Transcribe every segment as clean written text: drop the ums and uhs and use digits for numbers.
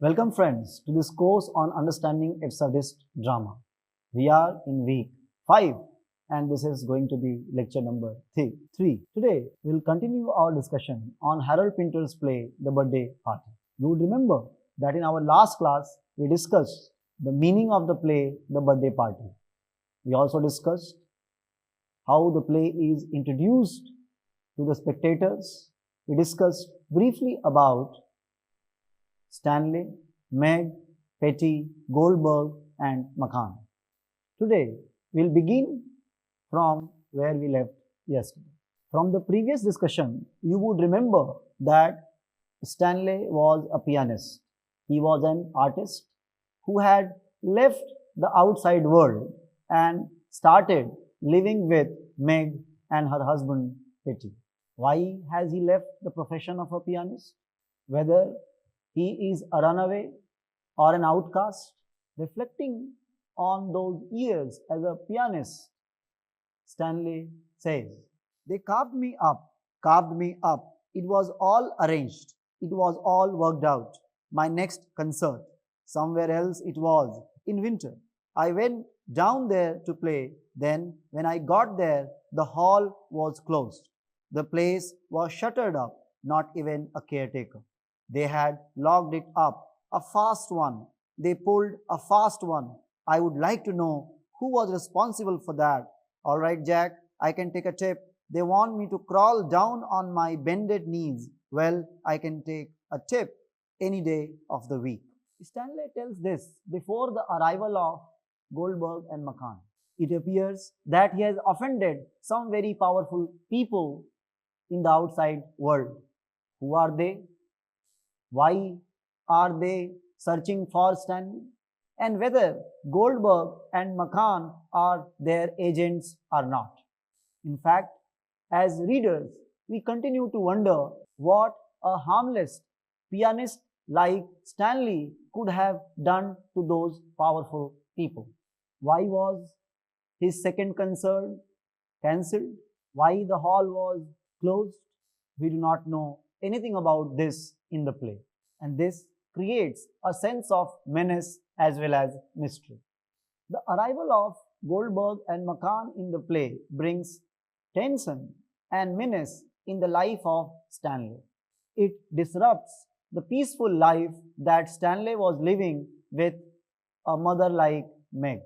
Welcome friends to this course on understanding absurdist drama. We are in week 5 and this is going to be lecture number 3. Today we'll continue our discussion on Harold Pinter's play The Birthday Party. You would remember that in our last class we discussed the meaning of the play The Birthday Party. We also discussed how the play is introduced to the spectators. We discussed briefly about Stanley, Meg, Petty, Goldberg and McCann. Today, we'll begin from where we left yesterday. From the previous discussion, you would remember that Stanley was a pianist. He was an artist who had left the outside world and started living with Meg and her husband Petty. Why has he left the profession of a pianist? Whether he is a runaway or an outcast, reflecting on those years as a pianist, Stanley says, "They carved me up. It was all arranged. It was all worked out. My next concert, somewhere else it was, in winter. I went down there to play. Then, when I got there, the hall was closed. The place was shuttered up, not even a caretaker. They had locked it up, a fast one. They pulled a fast one. I would like to know who was responsible for that. All right, Jack, I can take a tip. They want me to crawl down on my bended knees. Well, I can take a tip any day of the week." Stanley tells this before the arrival of Goldberg and McCann. It appears that he has offended some very powerful people in the outside world. Who are they? Why are they searching for Stanley? And whether Goldberg and McCann are their agents or not. In fact, as readers, we continue to wonder what a harmless pianist like Stanley could have done to those powerful people. Why was his second concert cancelled? Why the hall was closed? We do not know anything about this in the play. And this creates a sense of menace as well as mystery. The arrival of Goldberg and McCann in the play brings tension and menace in the life of Stanley. It disrupts the peaceful life that Stanley was living with a mother like Meg.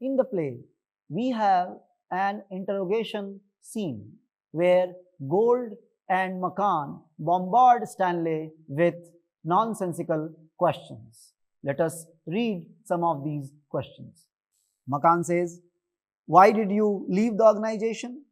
In the play, we have an interrogation scene where Gold and McCann bombard Stanley with nonsensical questions. Let us read some of these questions. McCann says, "Why did you leave the organization?"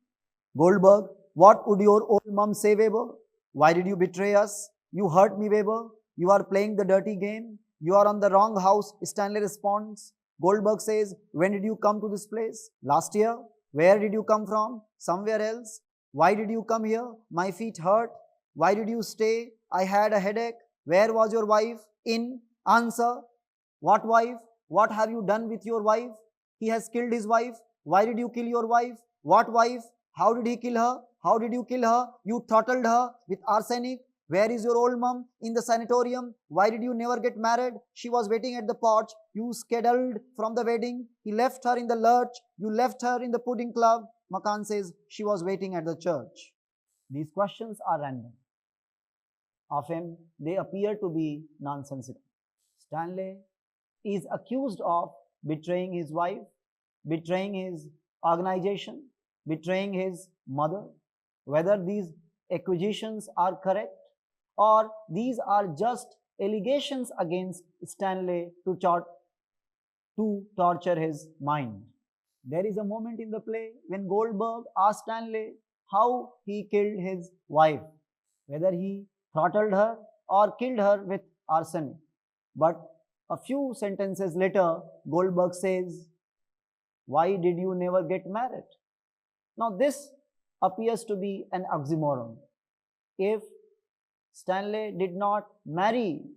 Goldberg, "What would your old mom say, Weber? Why did you betray us? You hurt me, Weber. You are playing the dirty game. You are on the wrong house." Stanley responds. Goldberg says, "When did you come to this place?" "Last year." "Where did you come from?" "Somewhere else." "Why did you come here?" "My feet hurt." "Why did you stay?" "I had a headache." "Where was your wife?" "In." "Answer." "What wife?" "What have you done with your wife?" "He has killed his wife." "Why did you kill your wife?" "What wife?" "How did he kill her?" "How did you kill her?" "You throttled her with arsenic." "Where is your old mom?" "In the sanatorium." "Why did you never get married?" "She was waiting at the porch." "You skedaddled from the wedding." "He left her in the lurch." "You left her in the pudding club." McCann says, "She was waiting at the church." These questions are random. Often they appear to be nonsensical. Stanley is accused of betraying his wife, betraying his organization, betraying his mother. Whether these accusations are correct or these are just allegations against Stanley to torture his mind. There is a moment in the play when Goldberg asks Stanley how he killed his wife, whether he throttled her or killed her with arsenic. But a few sentences later, Goldberg says, "Why did you never get married?" Now this appears to be an oxymoron. If Stanley did not marry,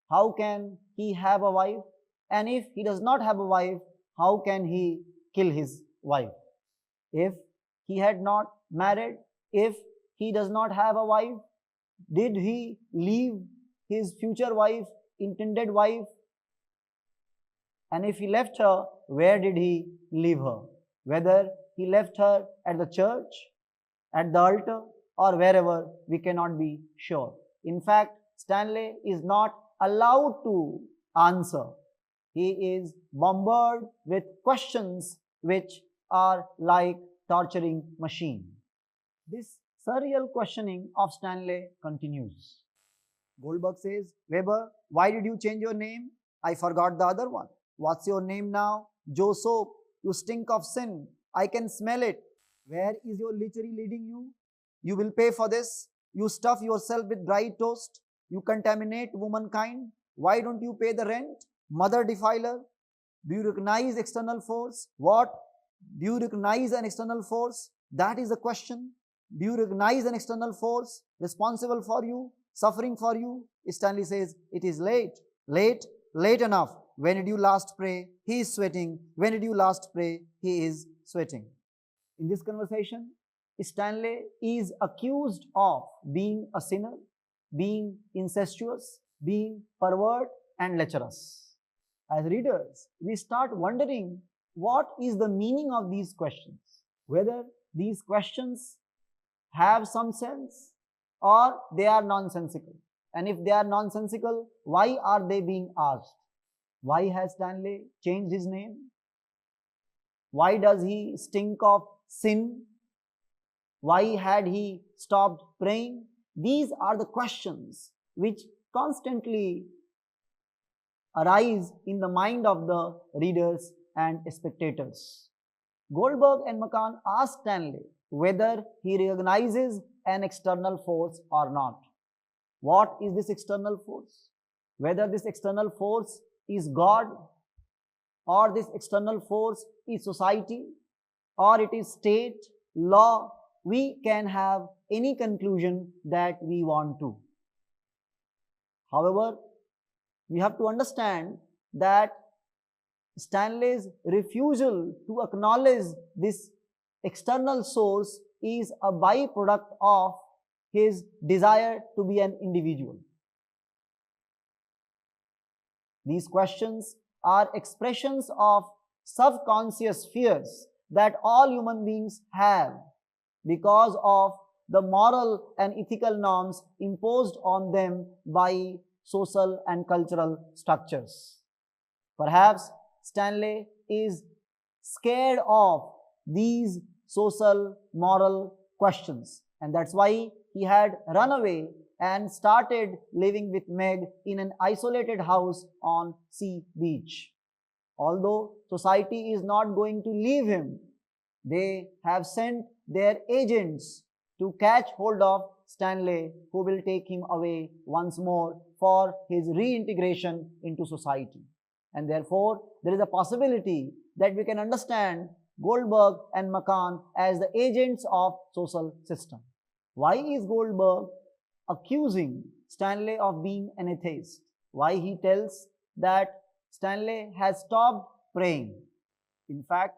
how can he have a wife? And if he does not have a wife, how can he kill his wife? If he had not married, if he does not have a wife, did he leave his future wife intended wife? And if he left her, where did he leave her? Whether he left her at the church, at the altar, or wherever, we cannot be sure. In fact, Stanley is not allowed to answer. He is bombarded with questions which are like torturing machine. This surreal questioning of Stanley continues. Goldberg says, Weber, why did you change your name? I forgot the other one. What's your name now? Joe Soap. You stink of sin. I can smell it. Where is your lechery leading you? You will pay for this. You stuff yourself with dry toast. You contaminate womankind. Why don't you pay the rent? Mother defiler. Do you recognize external force? What? Do you recognize an external force? That is the question. Do you recognize an external force responsible for you, suffering for you? Stanley says, it is late. Late? Late enough. When did you last pray? He is sweating. When did you last pray? He is sweating. In this conversation, Stanley is accused of being a sinner, being incestuous, being pervert and lecherous. As readers, we start wondering what is the meaning of these questions, whether these questions have some sense or they are nonsensical. And if they are nonsensical, why are they being asked? Why has Stanley changed his name? Why does he stink of sin? Why had he stopped praying? These are the questions which constantly arise in the mind of the readers and spectators. Goldberg and McCann ask Stanley whether he recognizes an external force or not. What is this external force? Whether this external force is God, or this external force is society, or it is state, law, we can have any conclusion that we want to. However, we have to understand that Stanley's refusal to acknowledge this external source is a byproduct of his desire to be an individual. These questions are expressions of subconscious fears that all human beings have because of the moral and ethical norms imposed on them by social and cultural structures. Perhaps Stanley is scared of these social, moral questions, and that's why he had run away and started living with Meg in an isolated house on Sea Beach. Although society is not going to leave him, they have sent their agents to catch hold of Stanley, who will take him away once more for his reintegration into society. And therefore, there is a possibility that we can understand Goldberg and McCann as the agents of social system. Why is Goldberg accusing Stanley of being an atheist? Why he tells that Stanley has stopped praying? In fact,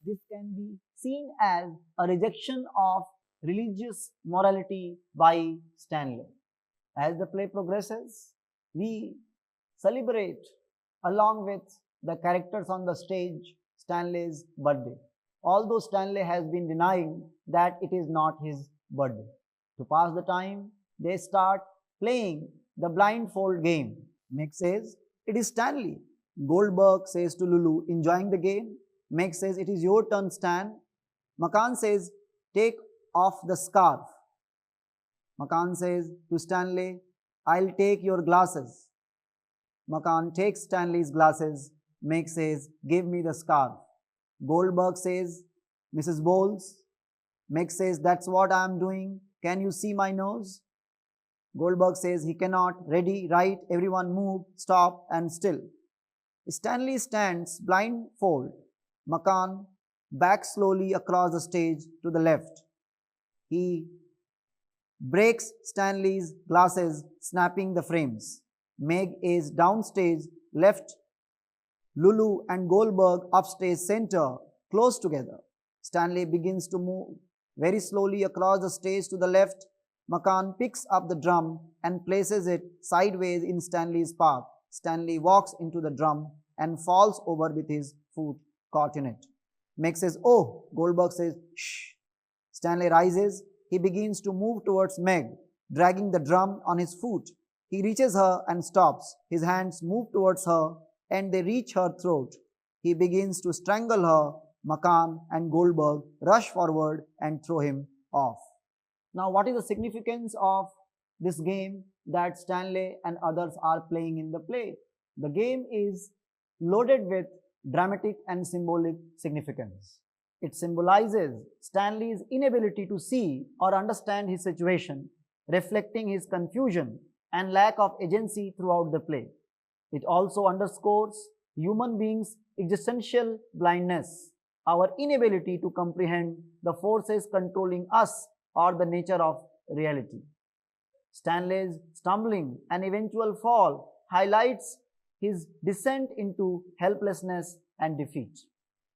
this can be seen as a rejection of religious morality by Stanley. As the play progresses, we celebrate along with the characters on the stage Stanley's birthday, although Stanley has been denying that it is not his birthday. To pass the time, they start playing the blindfold game. Meg says, "It is Stanley." Goldberg says to Lulu, enjoying the game. Meg says, "It is your turn, Stan." McCann says, "Take off the scarf." McCann says to Stanley, "I'll take your glasses." McCann takes Stanley's glasses. Meg says, "Give me the scarf." Goldberg says, "Mrs. Bowles." Meg says, "That's what I'm doing. Can you see my nose?" Goldberg says he cannot. Ready, right, everyone move, stop and still. Stanley stands blindfold. McCann backs slowly across the stage to the left. He breaks Stanley's glasses, snapping the frames. Meg is downstage left. Lulu and Goldberg upstage center, close together. Stanley begins to move very slowly across the stage to the left. McCann picks up the drum and places it sideways in Stanley's path. Stanley walks into the drum and falls over with his foot caught in it. Meg says, "Oh." Goldberg says, "Shh." Stanley rises. He begins to move towards Meg, dragging the drum on his foot. He reaches her and stops. His hands move towards her and they reach her throat. He begins to strangle her. McCann and Goldberg rush forward and throw him off. Now, what is the significance of this game that Stanley and others are playing in the play? The game is loaded with dramatic and symbolic significance. It symbolizes Stanley's inability to see or understand his situation, reflecting his confusion and lack of agency throughout the play. It also underscores human beings' existential blindness, our inability to comprehend the forces controlling us or the nature of reality. Stanley's stumbling and eventual fall highlights his descent into helplessness and defeat.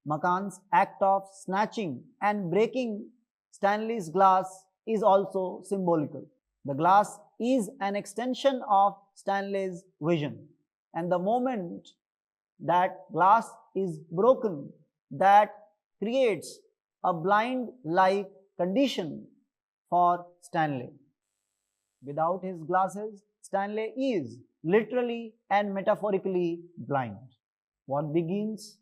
McCann's act of snatching and breaking Stanley's glass is also symbolical. The glass is an extension of Stanley's vision, and the moment that glass is broken, that creates a blind-like condition for Stanley. Without his glasses, Stanley is literally and metaphorically blind. What begins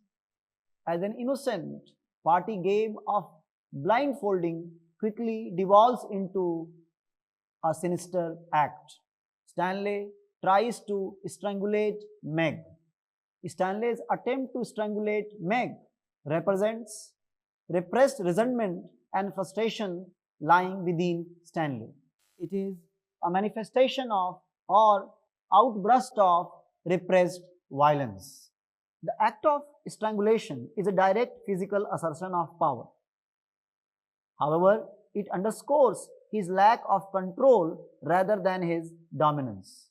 as an innocent party game of blindfolding quickly devolves into a sinister act. Stanley tries to strangulate Meg. Stanley's attempt to strangulate Meg represents repressed resentment and frustration lying within Stanley. It is a manifestation of or outburst of repressed violence. The act of strangulation is a direct physical assertion of power. However, it underscores his lack of control rather than his dominance.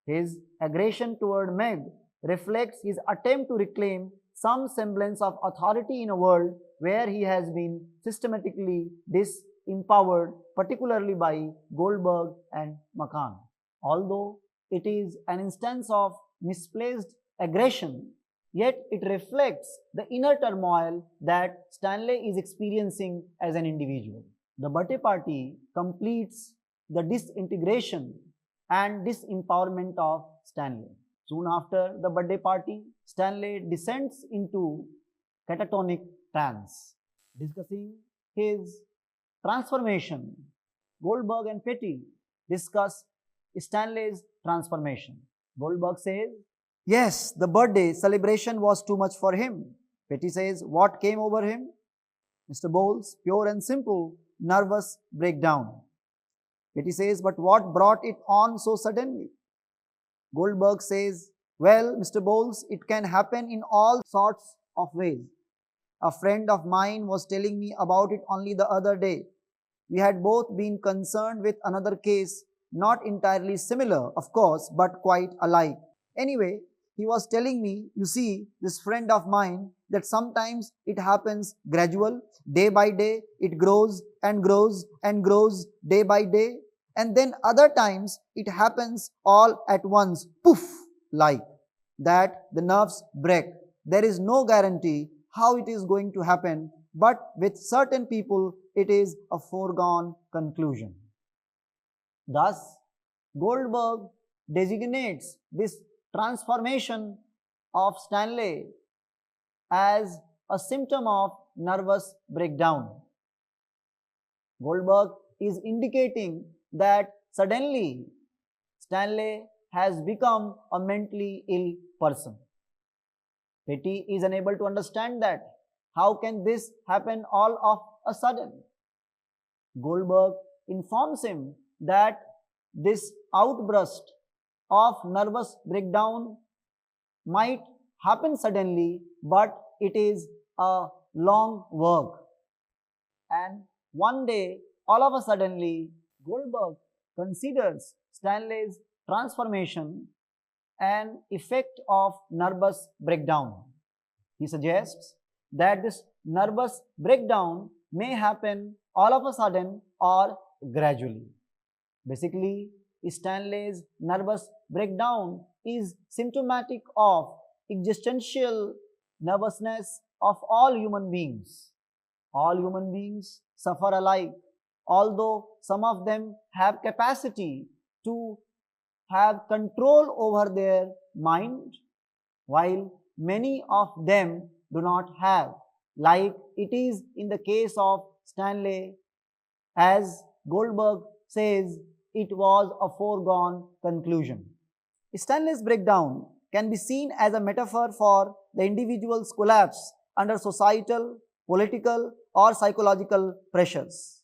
His aggression toward Meg reflects his attempt to reclaim some semblance of authority in a world where he has been systematically disempowered, particularly by Goldberg and McCann. Although it is an instance of misplaced aggression, yet it reflects the inner turmoil that Stanley is experiencing as an individual. The birthday party completes the disintegration and disempowerment of Stanley. Soon after the birthday party, Stanley descends into catatonic trance. Discussing his transformation, Goldberg and Petty discuss Stanley's transformation. Goldberg says, "Yes, the birthday celebration was too much for him." Petty says, "What came over him?" Mr. Bowles, pure and simple, nervous breakdown. Petty says, "But what brought it on so suddenly?" Goldberg says, "Well, Mr. Bowles, it can happen in all sorts of ways. A friend of mine was telling me about it only the other day. We had both been concerned with another case, not entirely similar, of course, but quite alike. Anyway, he was telling me, you see, this friend of mine, that sometimes it happens gradual, day by day, it grows and grows and grows day by day. And then other times it happens all at once, poof, like that the nerves break. There is no guarantee how it is going to happen, but with certain people it is a foregone conclusion." Thus, Goldberg designates this transformation of Stanley as a symptom of nervous breakdown. Goldberg is indicating that suddenly Stanley has become a mentally ill person. Petty is unable to understand that. How can this happen all of a sudden? Goldberg informs him that this outburst of nervous breakdown might happen suddenly, but it is a long work. And one day, all of a suddenly, Goldberg considers Stanley's transformation an effect of nervous breakdown. He suggests that this nervous breakdown may happen all of a sudden or gradually. Basically, Stanley's nervous breakdown is symptomatic of existential nervousness of all human beings. All human beings suffer alike, although some of them have capacity to have control over their mind, while many of them do not have, like it is in the case of Stanley. As Goldberg says, it was a foregone conclusion. Stanley's breakdown can be seen as a metaphor for the individual's collapse under societal, political, or psychological pressures.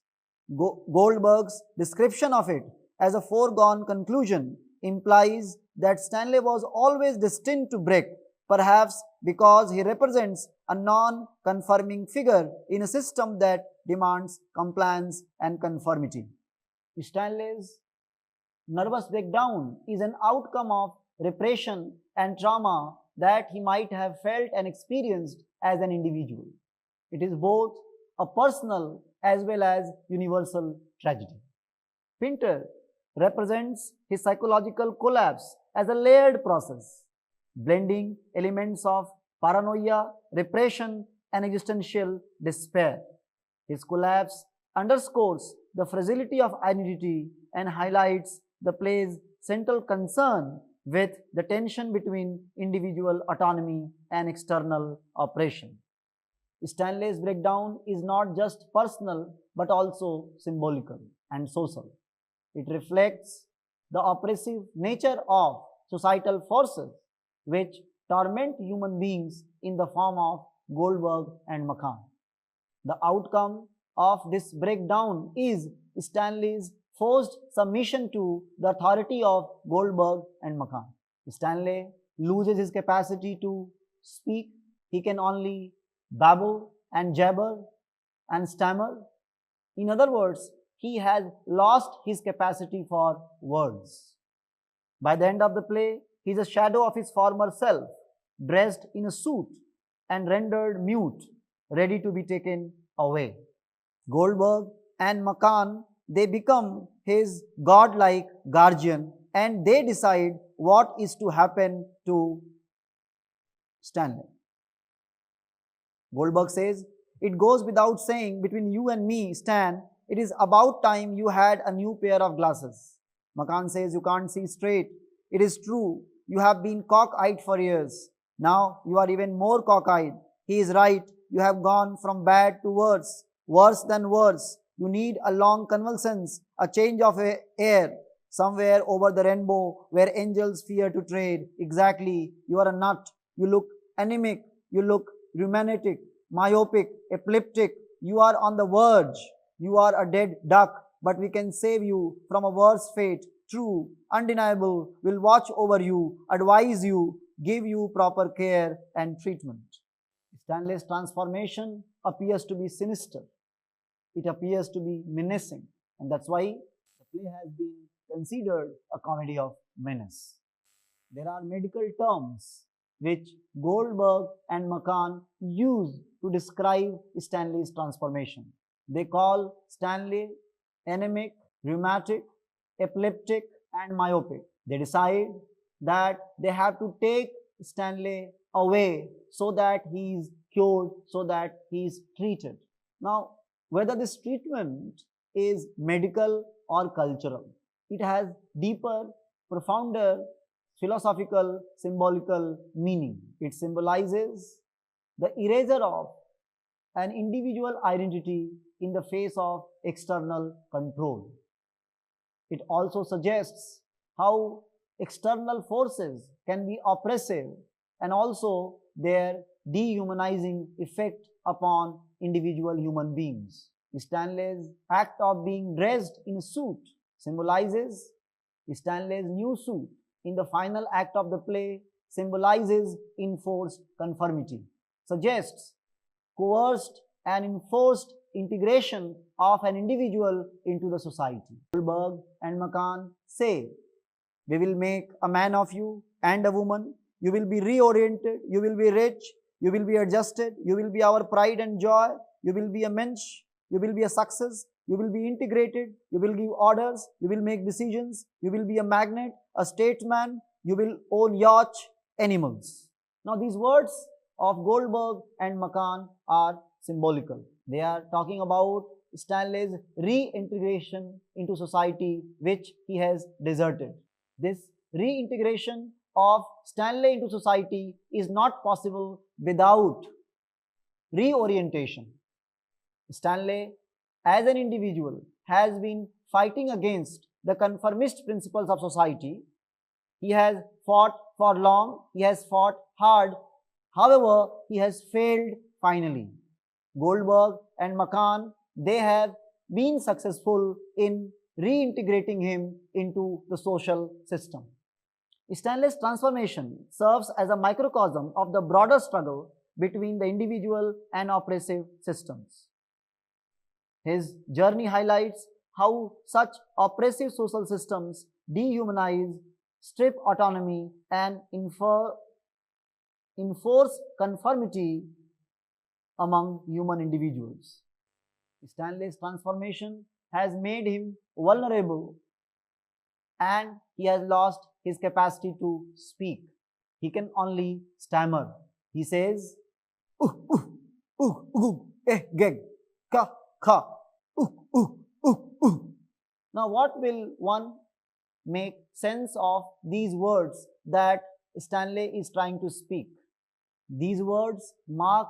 Goldberg's description of it as a foregone conclusion implies that Stanley was always destined to break, perhaps because he represents a non-conforming figure in a system that demands compliance and conformity. Stanley's nervous breakdown is an outcome of repression and trauma that he might have felt and experienced as an individual. It is both a personal as well as universal tragedy. Pinter represents his psychological collapse as a layered process, blending elements of paranoia, repression, and existential despair. His collapse underscores the fragility of identity and highlights the play's central concern with the tension between individual autonomy and external oppression. Stanley's breakdown is not just personal but also symbolical and social. It reflects the oppressive nature of societal forces which torment human beings in the form of Goldberg and McCann. The outcome of this breakdown is Stanley's forced submission to the authority of Goldberg and McCann. Stanley loses his capacity to speak. He can only babble and jabber and stammer. In other words, he has lost his capacity for words. By the end of the play, he is a shadow of his former self, dressed in a suit and rendered mute, ready to be taken away. Goldberg and McCann, they become his godlike guardian and they decide what is to happen to Stanley. Goldberg says, "It goes without saying, between you and me, Stan, it is about time you had a new pair of glasses." McCann says, "You can't see straight. It is true, you have been cock-eyed for years. Now you are even more cock-eyed." He is right. You have gone from bad to worse, worse than worse. You need a long convalescence, a change of air, somewhere over the rainbow where angels fear to tread. Exactly, you are a nut. You look anemic. You look rheumatic, myopic, epileptic. You are on the verge. You are a dead duck, but we can save you from a worse fate. True, undeniable, will watch over you, advise you, give you proper care and treatment. Stanley's transformation appears to be sinister. It appears to be menacing, and that's why the play has been considered a comedy of menace. There are medical terms which Goldberg and McCann use to describe Stanley's transformation. They call Stanley anemic, rheumatic, epileptic, and myopic. They decide that they have to take Stanley away so that he is cured, so that he is treated. Now, whether this treatment is medical or cultural, it has deeper, profounder philosophical, symbolical meaning. It symbolizes the erasure of an individual identity in the face of external control. It also suggests how external forces can be oppressive and also their dehumanizing effect upon individual human beings. Stanley's act of being dressed in a suit symbolizes Stanley's new suit in the final act of the play symbolizes enforced conformity, suggests coerced and enforced integration of an individual into the society. Goldberg and McCann say, "We will make a man of you and a woman. You will be reoriented. You will be rich. You will be adjusted. You will be our pride and joy. You will be a mensch. You will be a success. you will be integrated, you will give orders, you will make decisions, you will be a magnate, a statesman, you will own yachts, animals. Now these words of Goldberg and McCann are symbolical. They are talking about Stanley's reintegration into society which he has deserted. This reintegration of Stanley into society is not possible without reorientation. Stanley, as an individual, has been fighting against the conformist principles of society. He has fought for long, he has fought hard, however, he has failed finally. Goldberg and McCann, they have been successful in reintegrating him into the social system. Stanley's transformation serves as a microcosm of the broader struggle between the individual and oppressive systems. His journey highlights how such oppressive social systems dehumanize, strip autonomy, and enforce conformity among human individuals. Stanley's transformation has made him vulnerable and he has lost his capacity to speak. He can only stammer. He says, geg, ka, ka, Now what will one make sense of these words that Stanley is trying to speak? These words mark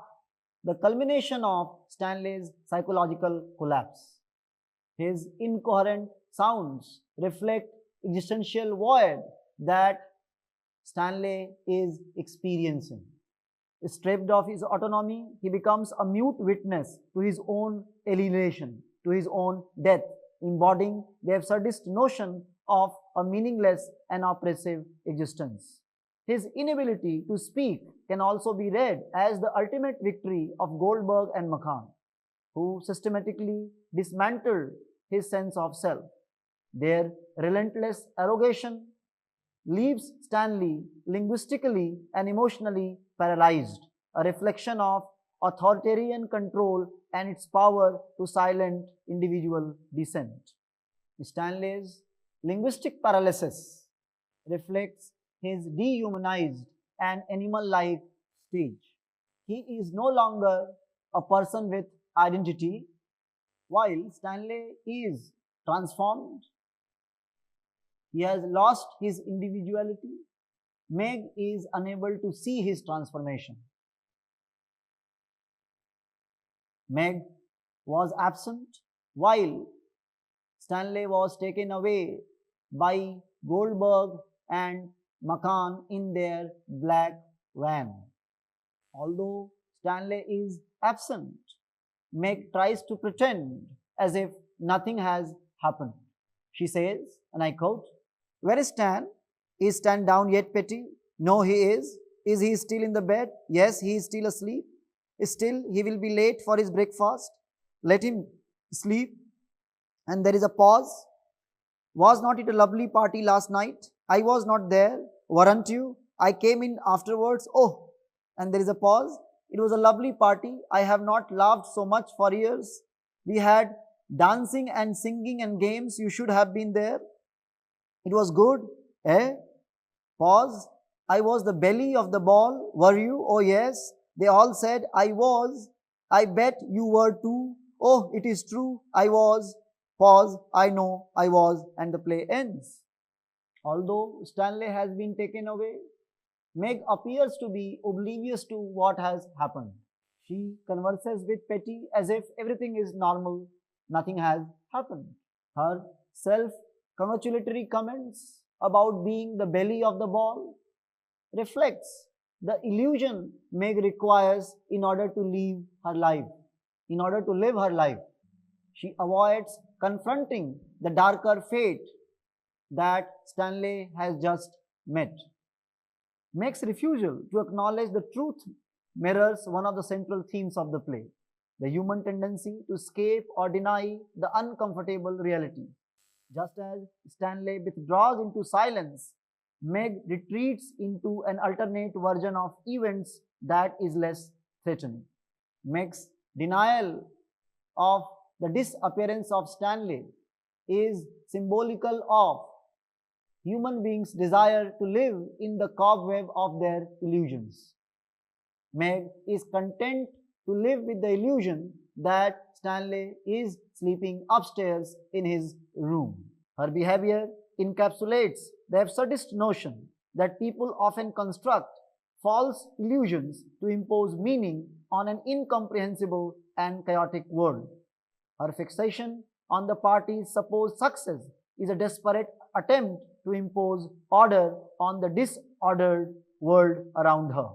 the culmination of Stanley's psychological collapse. His incoherent sounds reflect existential void that Stanley is experiencing. Stripped of his autonomy, he becomes a mute witness to his own alienation, to his own death, embodying the absurdist notion of a meaningless and oppressive existence. His inability to speak can also be read as the ultimate victory of Goldberg and McCann, who systematically dismantled his sense of self. Their relentless arrogation leaves Stanley linguistically and emotionally paralyzed, a reflection of authoritarian control and its power to silence individual dissent. Stanley's linguistic paralysis reflects his dehumanized and animal-like stage. He is no longer a person with identity, while Stanley is transformed. He has lost his individuality. Meg is unable to see his transformation. Meg was absent while Stanley was taken away by Goldberg and McCann in their black van. Although Stanley is absent, Meg tries to pretend as if nothing has happened. She says, and I quote, "Where is Stan? Is Stan down yet, Petty? No, he is. Is he still in the bed? Yes, he is still asleep. Still, he will be late for his breakfast. Let him sleep." And there is a pause. "Was not it a lovely party last night? I was not there, weren't you? I came in afterwards. Oh," and there is a pause. "It was a lovely party. I have not laughed so much for years. We had dancing and singing and games. You should have been there. It was good, eh?" Pause. "I was the belly of the ball. Were you? Oh yes." They all said, "I was." "I bet you were too." "Oh, it is true. I was." Pause. "I know I was," and the play ends. Although Stanley has been taken away, Meg appears to be oblivious to what has happened. She converses with Petty as if everything is normal, nothing has happened. Her self-congratulatory comments about being the belly of the ball reflects the illusion Meg requires in order to live her life. In order to live her life, she avoids confronting the darker fate that Stanley has just met. Meg's refusal to acknowledge the truth mirrors one of the central themes of the play, the human tendency to escape or deny the uncomfortable reality. Just as Stanley withdraws into silence, Meg retreats into an alternate version of events that is less threatening. Meg's denial of The disappearance of Stanley is symbolical of human beings' desire to live in the cobweb of their illusions. Meg is content to live with the illusion that Stanley is sleeping upstairs in his room. Her behavior encapsulates the absurdist notion that people often construct false illusions to impose meaning on an incomprehensible and chaotic world. Her fixation on the party's supposed success is a desperate attempt to impose order on the disordered world around her.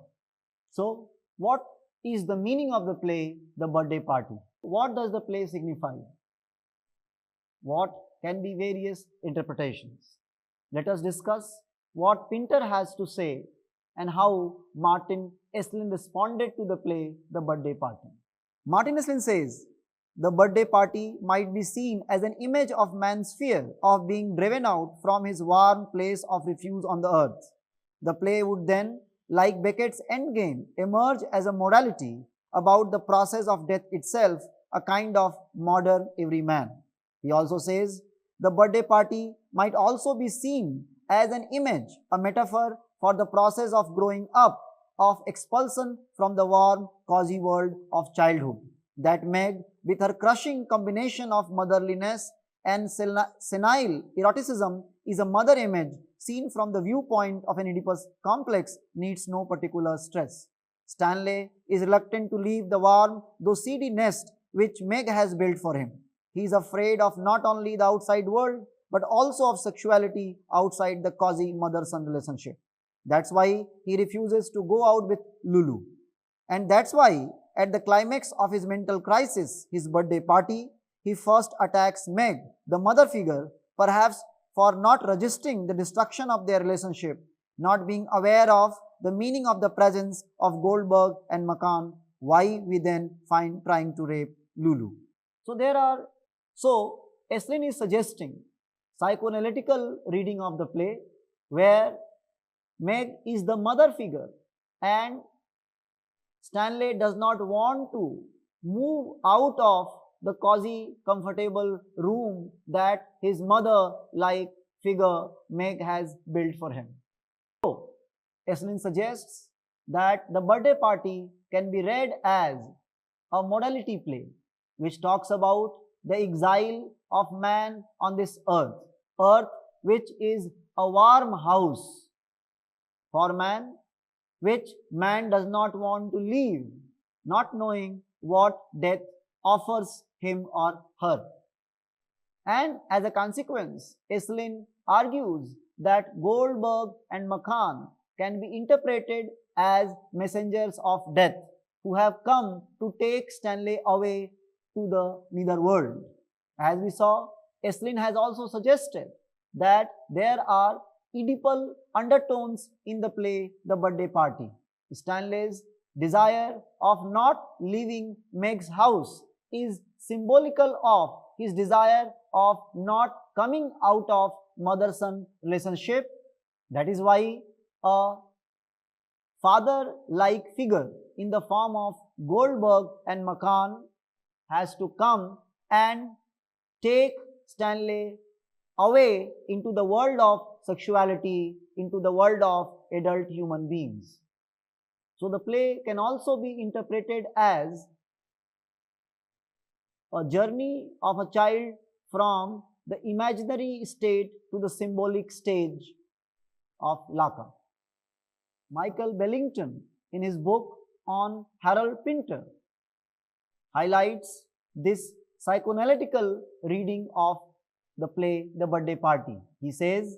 So, what is the meaning of the play, The Birthday Party? What does the play signify? What can be various interpretations? Let us discuss what Pinter has to say and how Martin Esslin responded to the play, The Birthday Party. Martin Esslin says, the birthday party might be seen as an image of man's fear of being driven out from his warm place of refuge on the earth. The play would then, like Beckett's Endgame, emerge as a morality about the process of death itself, a kind of modern everyman. He also says, the birthday party might also be seen as an image, a metaphor for the process of growing up, of expulsion from the warm, cozy world of childhood. That Meg, with her crushing combination of motherliness and senile eroticism, is a mother image seen from the viewpoint of an Oedipus complex, needs no particular stress. Stanley is reluctant to leave the warm, though seedy nest which Meg has built for him. He is afraid of not only the outside world, but also of sexuality outside the cozy mother-son relationship. That's why he refuses to go out with Lulu. And that's why at the climax of his mental crisis, his birthday party, he first attacks Meg, the mother figure, perhaps for not registering the destruction of their relationship, not being aware of the meaning of the presence of Goldberg and McCann, why we then find trying to rape Lulu. So Esslin is suggesting psychoanalytical reading of the play where Meg is the mother figure and Stanley does not want to move out of the cozy, comfortable room that his mother-like figure Meg has built for him. So, Esslin suggests that the birthday party can be read as a modality play which talks about the exile of man on this earth which is a warm house for man, which man does not want to leave, not knowing what death offers him or her. And as a consequence, Esslin argues that Goldberg and McCann can be interpreted as messengers of death who have come to take Stanley away to the netherworld. As we saw, Esslin has also suggested that there are Oedipal undertones in the play The Birthday Party. Stanley's desire of not leaving Meg's house is symbolical of his desire of not coming out of mother-son relationship. That is why a father-like figure in the form of Goldberg and McCann has to come and take Stanley away into the world of sexuality, into the world of adult human beings. So the play can also be interpreted as a journey of a child from the imaginary state to the symbolic stage of Laka. Michael Bellington, in his book on Harold Pinter, highlights this psychoanalytical reading of the play The Birthday Party. He says,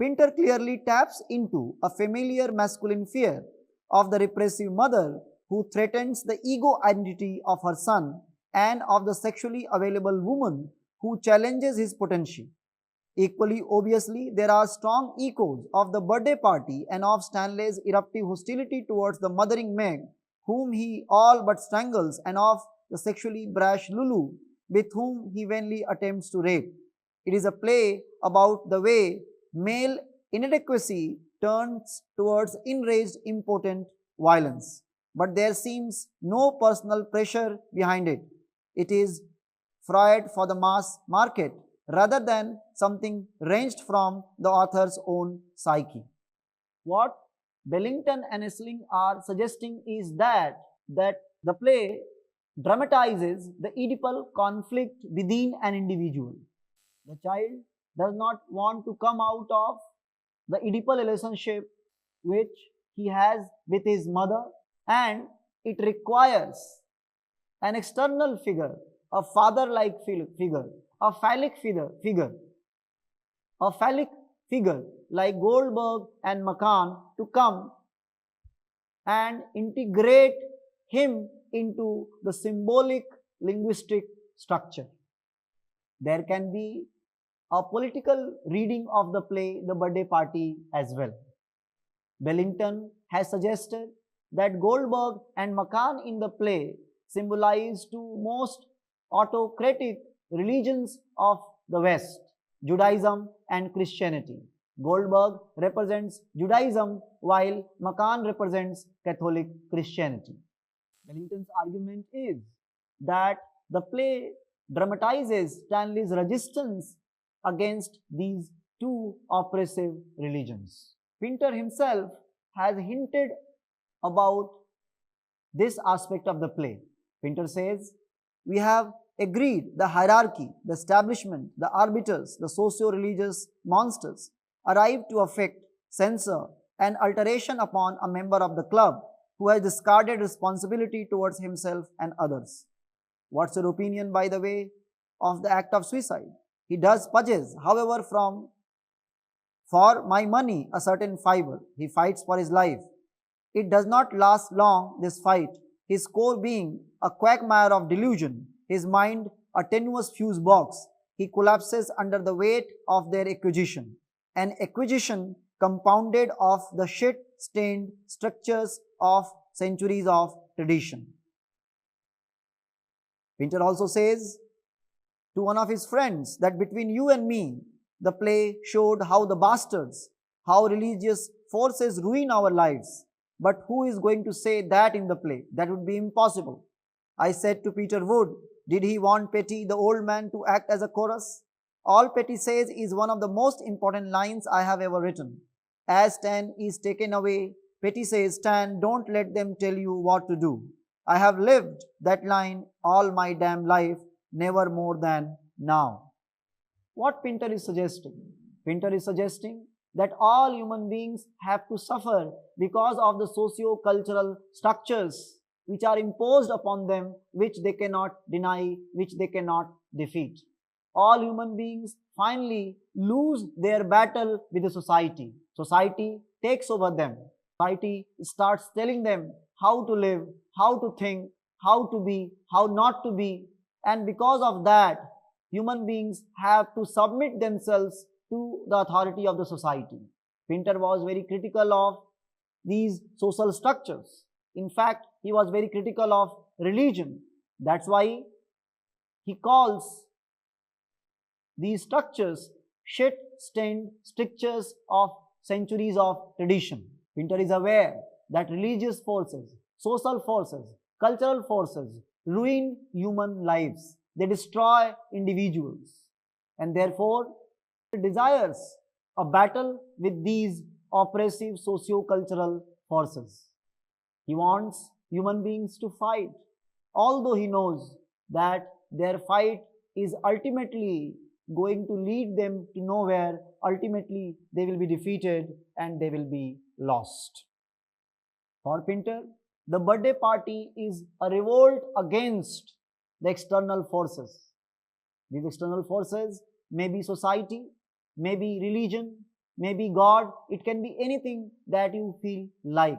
Pinter clearly taps into a familiar masculine fear of the repressive mother who threatens the ego identity of her son and of the sexually available woman who challenges his potential. Equally obviously, there are strong echoes of The Birthday Party and of Stanley's eruptive hostility towards the mothering Meg, whom he all but strangles, and of the sexually brash Lulu, with whom he vainly attempts to rape. It is a play about the way male inadequacy turns towards enraged, impotent violence. But there seems no personal pressure behind it. It is Freud for the mass market rather than something wrenched from the author's own psyche. What Bellington and Essling are suggesting is that the play dramatizes the Oedipal conflict within an individual. The child does not want to come out of the Oedipal relationship which he has with his mother, and it requires an external figure, a father-like figure, a phallic figure like Goldberg and Macan to come and integrate him into the symbolic linguistic structure. There can be a political reading of the play The Birthday Party as well. Bellington has suggested that Goldberg and Macan in the play symbolize two most autocratic religions of the West, Judaism and Christianity. Goldberg represents Judaism while Macan represents Catholic Christianity. Bellington's argument is that the play dramatizes Stanley's resistance against these two oppressive religions. Pinter himself has hinted about this aspect of the play. Pinter says, "We have agreed the hierarchy, the establishment, the arbiters, the socio-religious monsters arrive to effect censor and alteration upon a member of the club who has discarded responsibility towards himself and others. What's your opinion, by the way, of the act of suicide? He does purchase, however, for my money a certain fiver. He fights for his life. It does not last long, this fight, his core being a quagmire of delusion, his mind a tenuous fuse box. He collapses under the weight of their acquisition, an acquisition compounded of the shit-stained structures of centuries of tradition." Pinter also says to one of his friends that between you and me, the play showed how the bastards, how religious forces ruin our lives. But who is going to say that in the play? That would be impossible. I said to Peter Wood, did he want Petty, the old man, to act as a chorus? All Petty says is one of the most important lines I have ever written. As Stan is taken away, Petty says, Stan, don't let them tell you what to do. I have lived that line all my damn life, never more than now. What Pinter is suggesting? Pinter is suggesting that all human beings have to suffer because of the socio-cultural structures which are imposed upon them, which they cannot deny, which they cannot defeat. All human beings finally lose their battle with the society. Society takes over them. Society starts telling them how to live, how to think, how to be, how not to be. And because of that, human beings have to submit themselves to the authority of the society. Pinter was very critical of these social structures. In fact, he was very critical of religion. That's why he calls these structures shit-stained strictures of centuries of tradition. Pinter is aware that religious forces, social forces, cultural forces ruin human lives. They destroy individuals, and therefore he desires a battle with these oppressive socio-cultural forces. He wants human beings to fight, although he knows that their fight is ultimately going to lead them to nowhere. Ultimately, they will be defeated and they will be lost. For Pinter, the birthday party is a revolt against the external forces. These external forces may be society, may be religion, may be God. It can be anything that you feel like.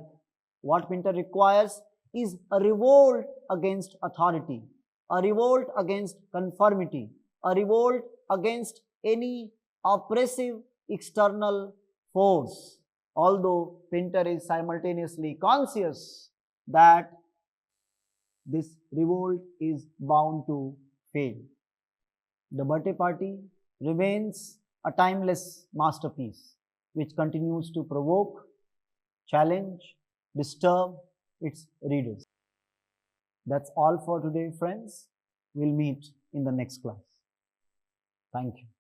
What Pinter requires is a revolt against authority, a revolt against conformity, a revolt against any oppressive external force. Although Pinter is simultaneously conscious that this revolt is bound to fail. The birthday party remains a timeless masterpiece which continues to provoke, challenge, disturb its readers. That's all for today, friends. we'll meet in the next class. Thank you.